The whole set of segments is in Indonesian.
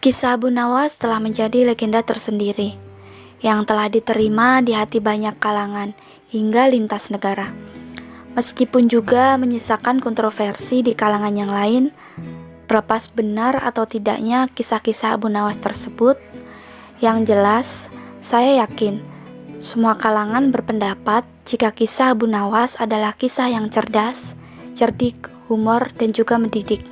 Kisah Abu Nawas telah menjadi legenda tersendiri yang telah diterima di hati banyak kalangan hingga lintas negara. Meskipun juga menyisakan kontroversi di kalangan yang lain, terlepas benar atau tidaknya kisah-kisah Abu Nawas tersebut, yang jelas saya yakin semua kalangan berpendapat jika kisah Abu Nawas adalah kisah yang cerdas, cerdik, humor, dan juga mendidik.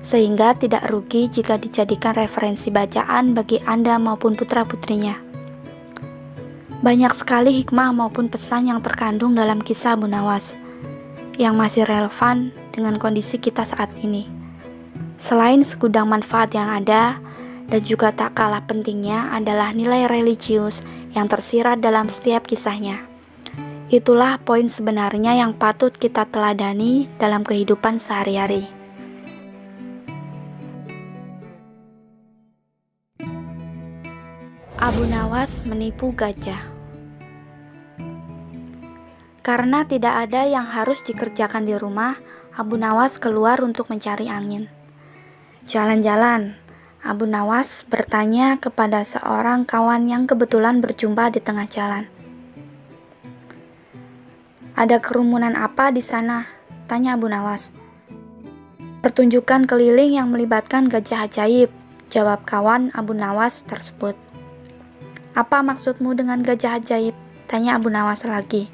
Sehingga tidak rugi jika dijadikan referensi bacaan bagi Anda maupun putra-putrinya. Banyak sekali hikmah maupun pesan yang terkandung dalam kisah Abu Nawas yang masih relevan dengan kondisi kita saat ini. Selain segudang manfaat yang ada, dan juga tak kalah pentingnya adalah nilai religius yang tersirat dalam setiap kisahnya. Itulah poin sebenarnya yang patut kita teladani dalam kehidupan sehari-hari. Abu Nawas menipu gajah. Karena tidak ada yang harus dikerjakan di rumah, Abu Nawas keluar untuk mencari angin. Jalan-jalan, Abu Nawas bertanya kepada seorang kawan yang kebetulan berjumpa di tengah jalan. "Ada kerumunan apa di sana?" tanya Abu Nawas. "Pertunjukan keliling yang melibatkan gajah ajaib," jawab kawan Abu Nawas tersebut. "Apa maksudmu dengan gajah ajaib?" tanya Abu Nawas lagi.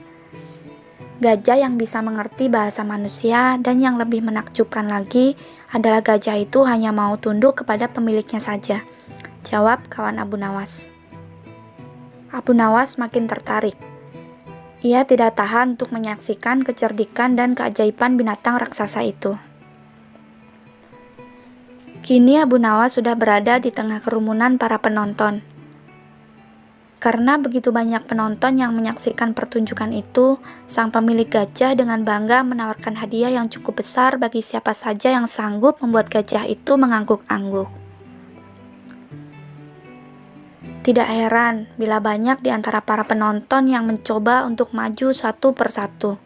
"Gajah yang bisa mengerti bahasa manusia, dan yang lebih menakjubkan lagi adalah gajah itu hanya mau tunduk kepada pemiliknya saja," jawab kawan Abu Nawas. Abu Nawas makin tertarik. Ia tidak tahan untuk menyaksikan kecerdikan dan keajaiban binatang raksasa itu. Kini Abu Nawas sudah berada di tengah kerumunan para penonton. Karena begitu banyak penonton yang menyaksikan pertunjukan itu, sang pemilik gajah dengan bangga menawarkan hadiah yang cukup besar bagi siapa saja yang sanggup membuat gajah itu mengangguk-angguk. Tidak heran bila banyak di antara para penonton yang mencoba untuk maju satu persatu.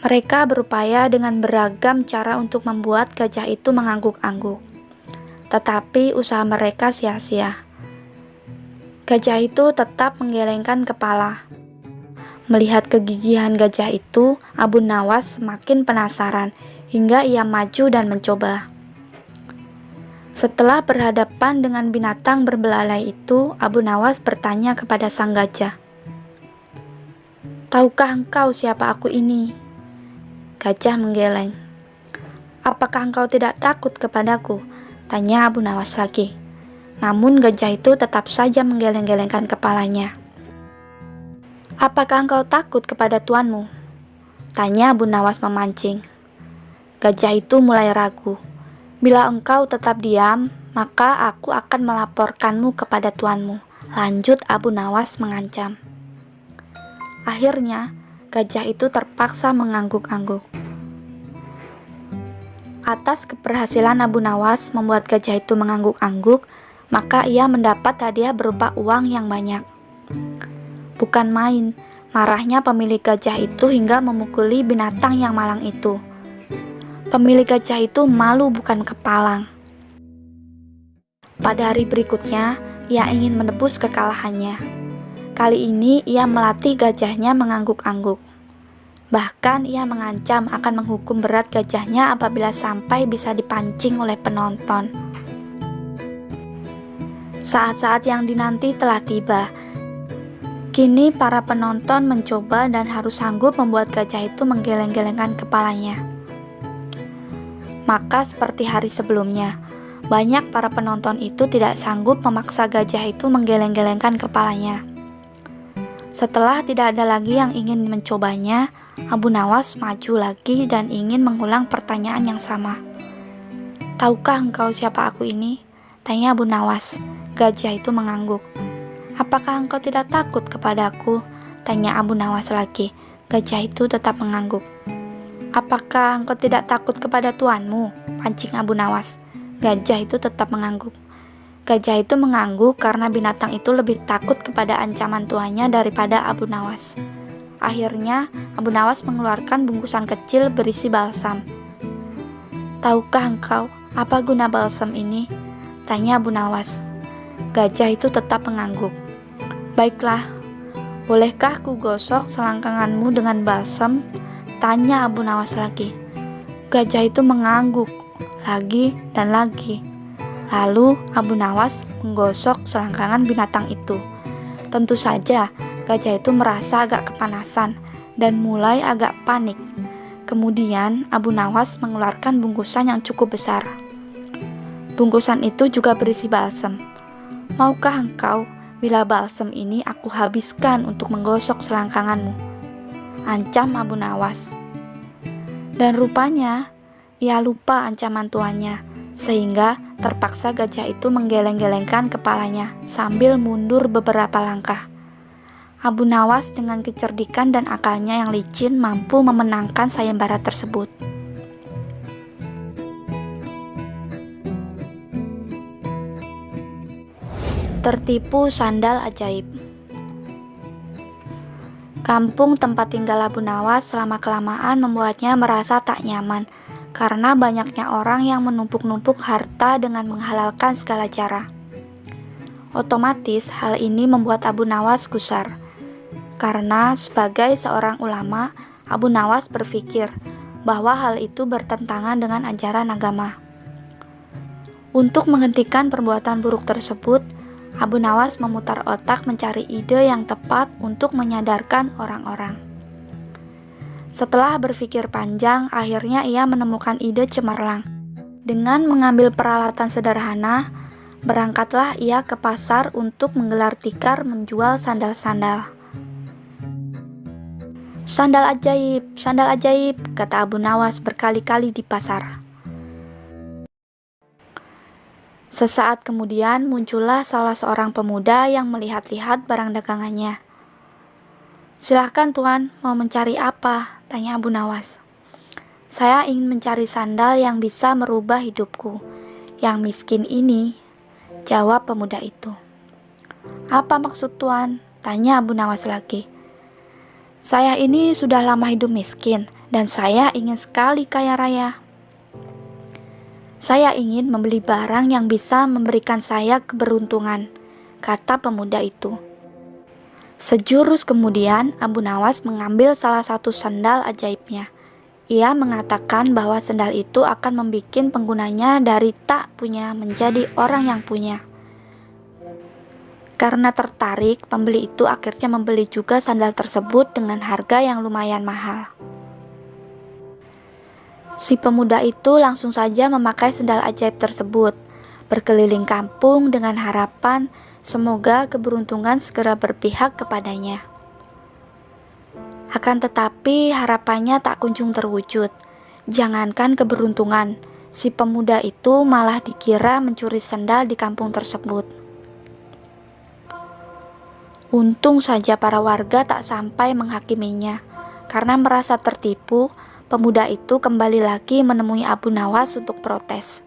Mereka berupaya dengan beragam cara untuk membuat gajah itu mengangguk-angguk. Tetapi usaha mereka sia-sia. Gajah itu tetap menggelengkan kepala. Melihat kegigihan gajah itu, Abu Nawas semakin penasaran hingga ia maju dan mencoba. Setelah berhadapan dengan binatang berbelalai itu, Abu Nawas bertanya kepada sang gajah, "Tahukah engkau siapa aku ini?" Gajah menggeleng. "Apakah engkau tidak takut kepadaku?" tanya Abu Nawas lagi. Namun gajah itu tetap saja menggeleng-gelengkan kepalanya. "Apakah engkau takut kepada tuanmu?" tanya Abu Nawas memancing. Gajah itu mulai ragu. "Bila engkau tetap diam, maka aku akan melaporkanmu kepada tuanmu," lanjut Abu Nawas mengancam. Akhirnya, gajah itu terpaksa mengangguk-angguk. Atas keberhasilan Abu Nawas membuat gajah itu mengangguk-angguk, maka ia mendapat hadiah berupa uang yang banyak. Bukan main, marahnya pemilik gajah itu hingga memukuli binatang yang malang itu. Pemilik gajah itu malu bukan kepalang. Pada hari berikutnya, ia ingin menebus kekalahannya. Kali ini ia melatih gajahnya mengangguk-angguk. Bahkan ia mengancam akan menghukum berat gajahnya apabila sampai bisa dipancing oleh penonton. Saat-saat yang dinanti telah tiba. Kini para penonton mencoba dan harus sanggup membuat gajah itu menggeleng-gelengkan kepalanya. Maka seperti hari sebelumnya, banyak para penonton itu tidak sanggup memaksa gajah itu menggeleng-gelengkan kepalanya. Setelah tidak ada lagi yang ingin mencobanya, Abu Nawas maju lagi dan ingin mengulang pertanyaan yang sama. "Tahukah engkau siapa aku ini?" tanya Abu Nawas. Gajah itu mengangguk. "Apakah engkau tidak takut kepadaku?" tanya Abu Nawas lagi. Gajah itu tetap mengangguk. "Apakah engkau tidak takut kepada tuanmu?" pancing Abu Nawas. Gajah itu tetap mengangguk. Gajah itu mengangguk karena binatang itu lebih takut kepada ancaman tuannya daripada Abu Nawas. Akhirnya, Abu Nawas mengeluarkan bungkusan kecil berisi balsam. "Tahukah engkau, "Apa guna balsam ini?" tanya Abu Nawas. Gajah itu tetap mengangguk. "Baiklah, bolehkah ku gosok selangkanganmu dengan balsam?" tanya Abu Nawas lagi. Gajah itu mengangguk lagi dan lagi. Lalu Abu Nawas menggosok selangkangan binatang itu. Tentu saja gajah itu merasa agak kepanasan dan mulai agak panik. Kemudian Abu Nawas mengeluarkan bungkusan yang cukup besar. Bungkusan itu juga berisi balsam. "Maukah engkau bila balsam ini aku habiskan untuk menggosok selangkanganmu?" ancam Abu Nawas. Dan rupanya ia lupa ancaman tuannya, sehingga terpaksa gajah itu menggeleng-gelengkan kepalanya sambil mundur beberapa langkah. Abu Nawas dengan kecerdikan dan akalnya yang licin mampu memenangkan sayembara tersebut. Tertipu sandal ajaib. Kampung tempat tinggal Abu Nawas selama-kelamaan membuatnya merasa tak nyaman karena banyaknya orang yang menumpuk-numpuk harta dengan menghalalkan segala cara. Otomatis hal ini membuat Abu Nawas gusar. Karena sebagai seorang ulama, Abu Nawas berpikir bahwa hal itu bertentangan dengan ajaran agama. Untuk menghentikan perbuatan buruk tersebut, Abu Nawas memutar otak mencari ide yang tepat untuk menyadarkan orang-orang. Setelah berpikir panjang, akhirnya ia menemukan ide cemerlang. Dengan mengambil peralatan sederhana, berangkatlah ia ke pasar untuk menggelar tikar menjual sandal-sandal. Sandal ajaib," kata Abu Nawas berkali-kali di pasar. Sesaat kemudian muncullah salah seorang pemuda yang melihat-lihat barang dagangannya. "Silahkan tuan, mau mencari apa?" tanya Abu Nawas. "Saya ingin mencari sandal yang bisa merubah hidupku, yang miskin ini," jawab pemuda itu. "Apa maksud tuan?" tanya Abu Nawas lagi. "Saya ini sudah lama hidup miskin, dan saya ingin sekali kaya raya. Saya ingin membeli barang yang bisa memberikan saya keberuntungan," kata pemuda itu. Sejurus kemudian, Abu Nawas mengambil salah satu sandal ajaibnya. Ia mengatakan bahwa sandal itu akan membuat penggunanya dari tak punya menjadi orang yang punya. Karena tertarik, pembeli itu akhirnya membeli juga sandal tersebut dengan harga yang lumayan mahal. Si pemuda itu langsung saja memakai sandal ajaib tersebut, berkeliling kampung dengan harapan semoga keberuntungan segera berpihak kepadanya. Akan tetapi harapannya tak kunjung terwujud. Jangankan keberuntungan, si pemuda itu malah dikira mencuri sandal di kampung tersebut. Untung saja para warga tak sampai menghakiminya. Karena merasa tertipu, pemuda itu kembali lagi menemui Abu Nawas untuk protes.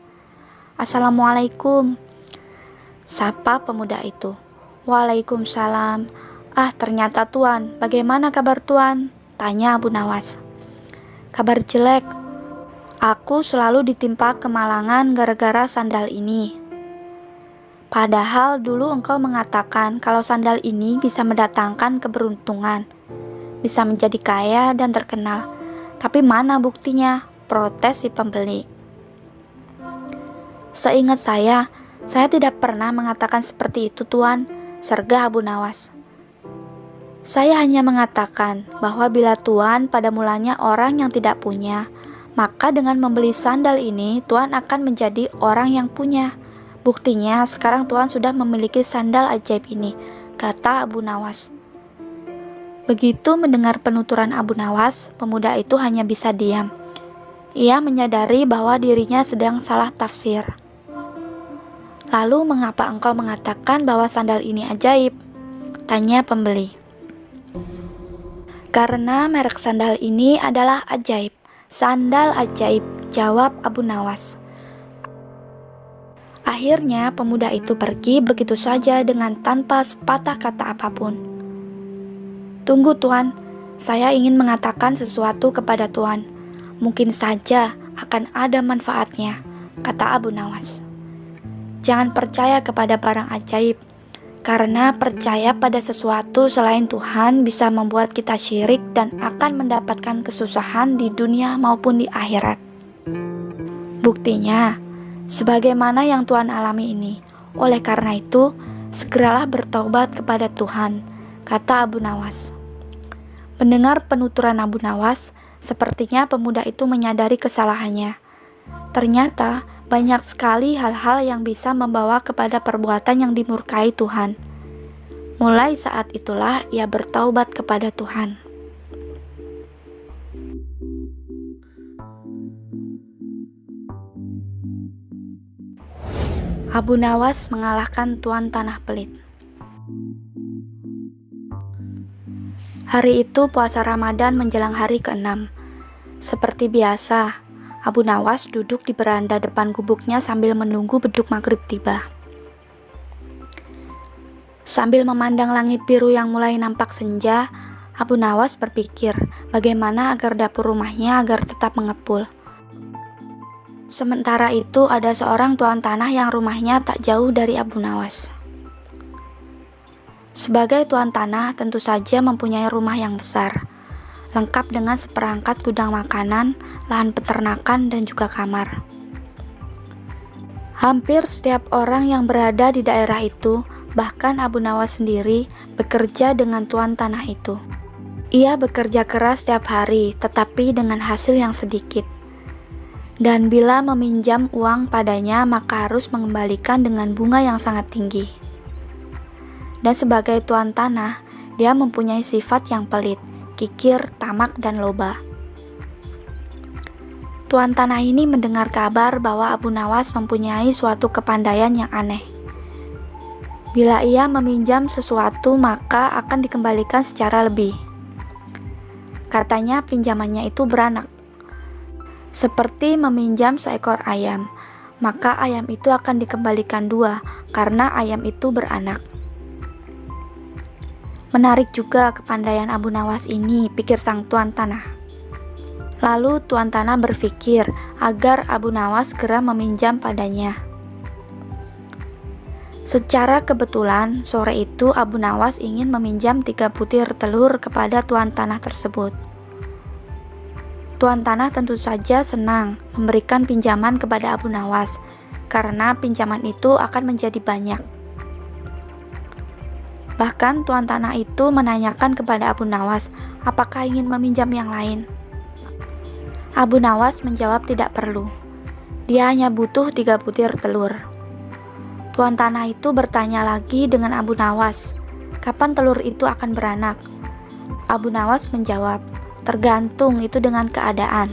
"Assalamualaikum," sapa pemuda itu. "Waalaikumsalam. Ternyata tuan, bagaimana kabar tuan?" tanya Abu Nawas. "Kabar jelek. Aku selalu ditimpa kemalangan gara-gara sandal ini. Padahal dulu engkau mengatakan kalau sandal ini bisa mendatangkan keberuntungan, bisa menjadi kaya dan terkenal. Tapi mana buktinya?" protes si pembeli. "Seingat saya tidak pernah mengatakan seperti itu tuan," sergah Abu Nawas. "Saya hanya mengatakan bahwa bila tuan pada mulanya orang yang tidak punya, maka dengan membeli sandal ini tuan akan menjadi orang yang punya. Buktinya sekarang tuan sudah memiliki sandal ajaib ini," kata Abu Nawas. Begitu mendengar penuturan Abu Nawas, pemuda itu hanya bisa diam. Ia menyadari bahwa dirinya sedang salah tafsir. "Lalu mengapa engkau mengatakan bahwa sandal ini ajaib?" tanya pembeli. "Karena merek sandal ini adalah ajaib. Sandal ajaib," jawab Abu Nawas. Akhirnya pemuda itu pergi begitu saja dengan tanpa sepatah kata apapun. "Tunggu tuan, saya ingin mengatakan sesuatu kepada tuan. Mungkin saja akan ada manfaatnya," kata Abu Nawas. Jangan percaya kepada barang ajaib, karena percaya pada sesuatu selain Tuhan bisa membuat kita syirik dan akan mendapatkan kesusahan di dunia maupun di akhirat. Buktinya, sebagaimana yang Tuhan alami ini. Oleh karena itu, segeralah bertaubat kepada Tuhan, kata Abu Nawas. Mendengar penuturan Abu Nawas, sepertinya pemuda itu menyadari kesalahannya. Ternyata banyak sekali hal-hal yang bisa membawa kepada perbuatan yang dimurkai Tuhan. Mulai saat itulah ia bertaubat kepada Tuhan. Abu Nawas mengalahkan tuan tanah pelit. Hari itu puasa Ramadan menjelang hari ke-6. Seperti biasa, Abu Nawas duduk di beranda depan gubuknya sambil menunggu beduk maghrib tiba. Sambil memandang langit biru yang mulai nampak senja, Abu Nawas berpikir bagaimana agar dapur rumahnya agar tetap mengepul. Sementara itu ada seorang tuan tanah yang rumahnya tak jauh dari Abu Nawas. Sebagai tuan tanah tentu saja mempunyai rumah yang besar, lengkap dengan seperangkat gudang makanan, lahan peternakan, dan juga kamar. Hampir setiap orang yang berada di daerah itu, bahkan Abu Nawas sendiri, bekerja dengan tuan tanah itu. Ia bekerja keras setiap hari, tetapi dengan hasil yang sedikit. Dan bila meminjam uang padanya, maka harus mengembalikan dengan bunga yang sangat tinggi. Dan sebagai tuan tanah, dia mempunyai sifat yang pelit, kikir, tamak, dan loba. Tuan tanah ini mendengar kabar bahwa Abu Nawas mempunyai suatu kepandaian yang aneh. Bila ia meminjam sesuatu, maka akan dikembalikan secara lebih. Katanya pinjamannya itu beranak. Seperti meminjam seekor ayam, maka ayam itu akan dikembalikan 2 karena ayam itu beranak. Menarik juga kepandaian Abu Nawas ini, pikir sang tuan tanah. Lalu tuan tanah berpikir agar Abu Nawas segera meminjam padanya. Secara kebetulan, sore itu Abu Nawas ingin meminjam 3 butir telur kepada tuan tanah tersebut. Tuan tanah tentu saja senang memberikan pinjaman kepada Abu Nawas, karena pinjaman itu akan menjadi banyak. Bahkan tuan tanah itu menanyakan kepada Abu Nawas apakah ingin meminjam yang lain. Abu Nawas menjawab tidak perlu. Dia hanya butuh 3 butir telur. Tuan tanah itu bertanya lagi dengan Abu Nawas, kapan telur itu akan beranak? Abu Nawas menjawab, tergantung itu dengan keadaan.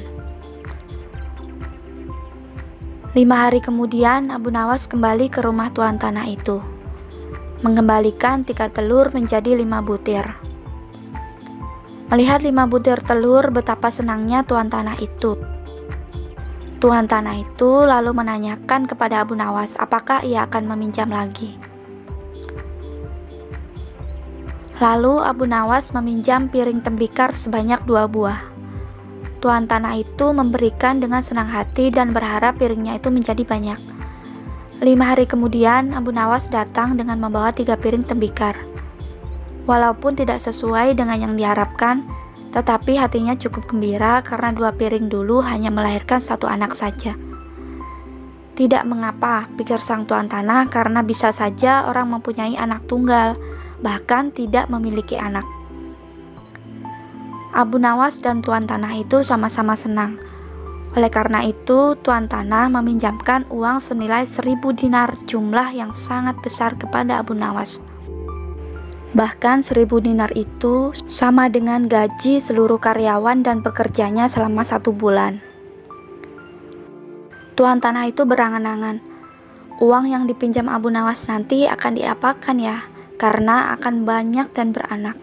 5 hari kemudian Abu Nawas kembali ke rumah tuan tanah itu, mengembalikan 3 telur menjadi 5 butir. Melihat 5 butir telur, betapa senangnya tuan tanah itu. Tuan tanah itu lalu menanyakan kepada Abu Nawas apakah ia akan meminjam lagi. Lalu Abu Nawas meminjam piring tembikar sebanyak 2 buah. Tuan tanah itu memberikan dengan senang hati dan berharap piringnya itu menjadi banyak. 5 hari kemudian Abu Nawas datang dengan membawa 3 piring tembikar. Walaupun tidak sesuai dengan yang diharapkan, tetapi hatinya cukup gembira karena 2 piring dulu hanya melahirkan 1 anak saja. Tidak mengapa, pikir sang tuan tanah, karena bisa saja orang mempunyai anak tunggal, bahkan tidak memiliki anak. Abu Nawas dan tuan tanah itu sama-sama senang. Oleh karena itu, tuan tanah meminjamkan uang senilai 1000 dinar, jumlah yang sangat besar kepada Abu Nawas. Bahkan 1000 dinar itu sama dengan gaji seluruh karyawan dan pekerjanya selama 1 bulan. Tuan tanah itu berangan-angan, uang yang dipinjam Abu Nawas nanti akan diapakan ya? Karena akan banyak dan beranak.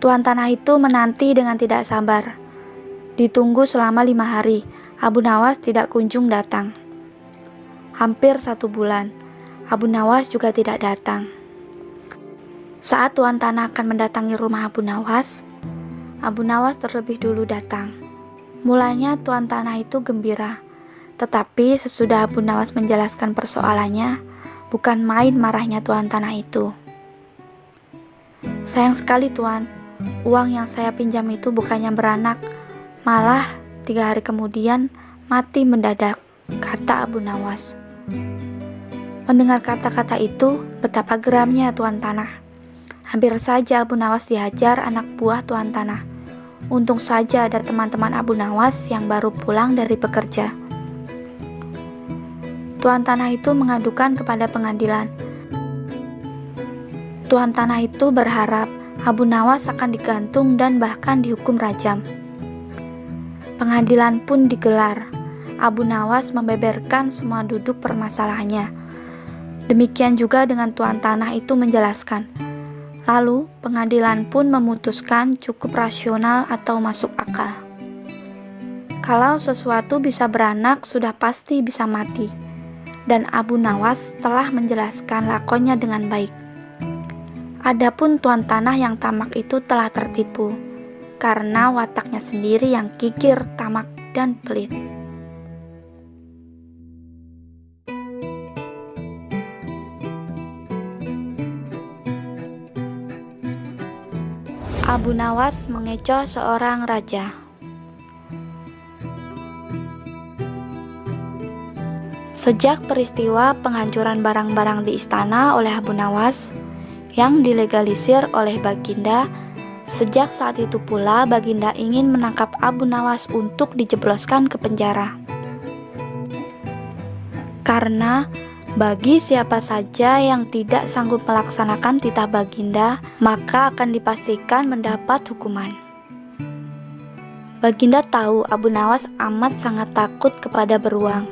Tuan tanah itu menanti dengan tidak sabar. Ditunggu selama 5 hari, Abu Nawas tidak kunjung datang. Hampir 1 bulan, Abu Nawas juga tidak datang. Saat tuan tanah akan mendatangi rumah Abu Nawas terlebih dulu datang. Mulanya tuan tanah itu gembira. Tetapi sesudah Abu Nawas menjelaskan persoalannya, bukan main marahnya tuan tanah itu. "Sayang sekali tuan, uang yang saya pinjam itu bukannya beranak, malah 3 hari kemudian mati mendadak," kata Abu Nawas. Mendengar kata-kata itu, betapa geramnya tuan tanah. Hampir saja Abu Nawas dihajar anak buah tuan tanah. Untung saja ada teman-teman Abu Nawas yang baru pulang dari bekerja. Tuan tanah itu mengadukan kepada pengadilan. Tuan tanah itu berharap Abu Nawas akan digantung dan bahkan dihukum rajam. Pengadilan pun digelar. Abu Nawas membeberkan semua duduk permasalahannya. Demikian juga dengan tuan tanah itu menjelaskan. Lalu pengadilan pun memutuskan cukup rasional atau masuk akal. Kalau sesuatu bisa beranak, sudah pasti bisa mati. Dan Abu Nawas telah menjelaskan lakonnya dengan baik. Adapun tuan tanah yang tamak itu telah tertipu, karena wataknya sendiri yang kikir, tamak, dan pelit. Abu Nawas mengecoh seorang raja. Sejak peristiwa penghancuran barang-barang di istana oleh Abu Nawas yang dilegalisir oleh Baginda, sejak saat itu pula Baginda ingin menangkap Abu Nawas untuk dijebloskan ke penjara. Karena bagi siapa saja yang tidak sanggup melaksanakan titah Baginda, maka akan dipastikan mendapat hukuman. Baginda tahu Abu Nawas amat sangat takut kepada beruang.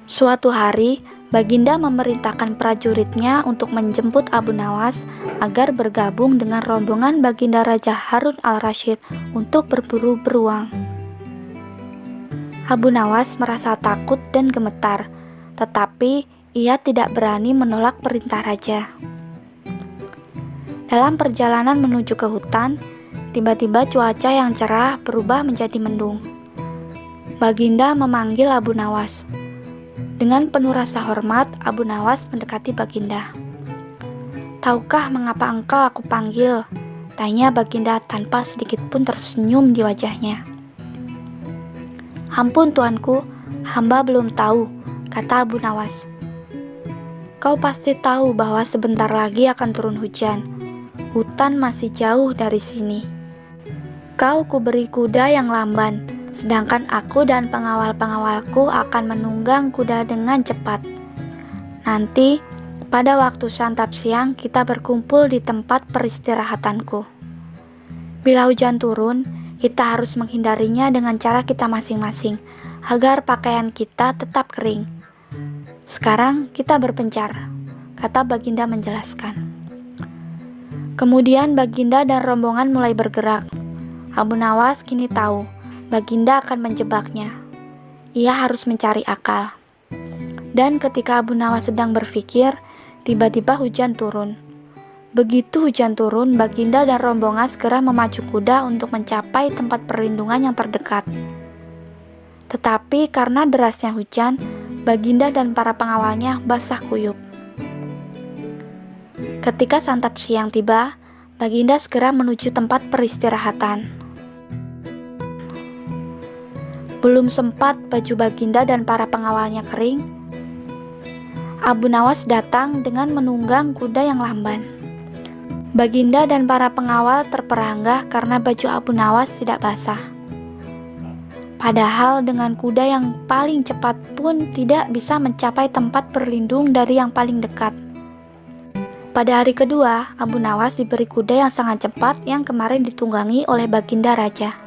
Suatu hari, Baginda memerintahkan prajuritnya untuk menjemput Abu Nawas agar bergabung dengan rombongan Baginda Raja Harun al-Rasyid untuk berburu beruang. Abu Nawas merasa takut dan gemetar, tetapi ia tidak berani menolak perintah raja. Dalam perjalanan menuju ke hutan, tiba-tiba cuaca yang cerah berubah menjadi mendung. Baginda memanggil Abu Nawas. Dengan penuh rasa hormat, Abu Nawas mendekati Baginda. "Tahukah mengapa engkau aku panggil?" tanya Baginda tanpa sedikit pun tersenyum di wajahnya. "Ampun tuanku, hamba belum tahu," kata Abu Nawas. "Kau pasti tahu bahwa sebentar lagi akan turun hujan. Hutan masih jauh dari sini. Kau kuberi kuda yang lamban, sedangkan aku dan pengawal-pengawalku akan menunggang kuda dengan cepat. Nanti, pada waktu santap siang, kita berkumpul di tempat peristirahatanku. Bila hujan turun, kita harus menghindarinya dengan cara kita masing-masing, agar pakaian kita tetap kering. Sekarang kita berpencar," kata Baginda menjelaskan. Kemudian Baginda dan rombongan mulai bergerak. Abu Nawas kini tahu Baginda akan menjebaknya. Ia harus mencari akal. Dan ketika Abu Nawas sedang berpikir, tiba-tiba hujan turun. Begitu hujan turun, Baginda dan rombongan segera memacu kuda untuk mencapai tempat perlindungan yang terdekat. Tetapi karena derasnya hujan, Baginda dan para pengawalnya basah kuyup. Ketika santap siang tiba, Baginda segera menuju tempat peristirahatan. Belum sempat baju Baginda dan para pengawalnya kering, Abu Nawas datang dengan menunggang kuda yang lamban. Baginda dan para pengawal terperangah karena baju Abu Nawas tidak basah. Padahal dengan kuda yang paling cepat pun tidak bisa mencapai tempat berlindung dari yang paling dekat. Pada hari kedua, Abu Nawas diberi kuda yang sangat cepat yang kemarin ditunggangi oleh Baginda Raja.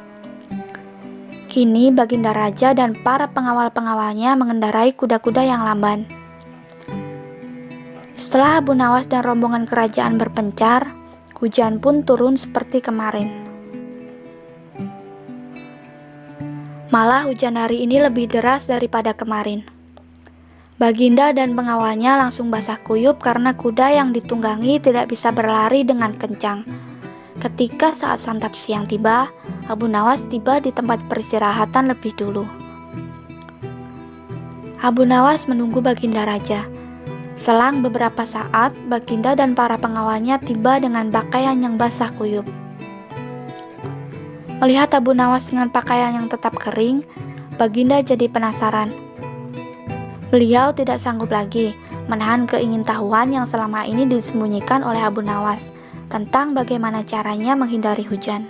Kini Baginda Raja dan para pengawal-pengawalnya mengendarai kuda-kuda yang lamban. Setelah Abu Nawas dan rombongan kerajaan berpencar, hujan pun turun seperti kemarin. Malah hujan hari ini lebih deras daripada kemarin. Baginda dan pengawalnya langsung basah kuyup karena kuda yang ditunggangi tidak bisa berlari dengan kencang. Ketika saat santap siang tiba, Abu Nawas tiba di tempat peristirahatan lebih dulu. Abu Nawas menunggu Baginda Raja. Selang beberapa saat, Baginda dan para pengawalnya tiba dengan pakaian yang basah kuyup. Melihat Abu Nawas dengan pakaian yang tetap kering, Baginda jadi penasaran. Beliau tidak sanggup lagi menahan keingintahuan yang selama ini disembunyikan oleh Abu Nawas tentang bagaimana caranya menghindari hujan.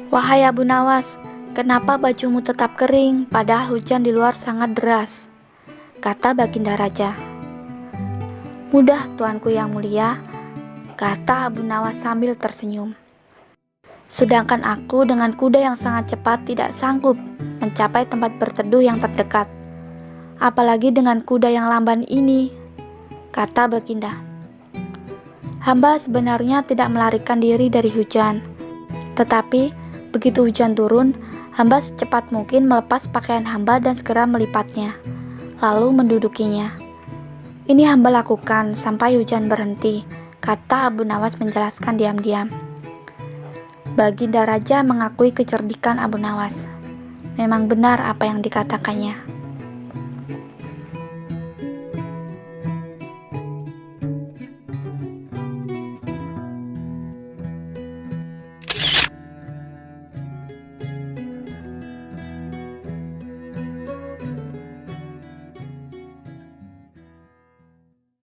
"Wahai Abu Nawas, kenapa bajumu tetap kering padahal hujan di luar sangat deras?" kata Baginda Raja. "Mudah, tuanku yang mulia," kata Abu Nawas sambil tersenyum. "Sedangkan aku dengan kuda yang sangat cepat tidak sanggup mencapai tempat berteduh yang terdekat. Apalagi dengan kuda yang lamban ini," kata Baginda. "Hamba sebenarnya tidak melarikan diri dari hujan. Tetapi begitu hujan turun, hamba secepat mungkin melepas pakaian hamba dan segera melipatnya, lalu mendudukinya. Ini hamba lakukan sampai hujan berhenti," kata Abu Nawas menjelaskan diam-diam. Baginda Raja mengakui kecerdikan Abu Nawas. Memang benar apa yang dikatakannya.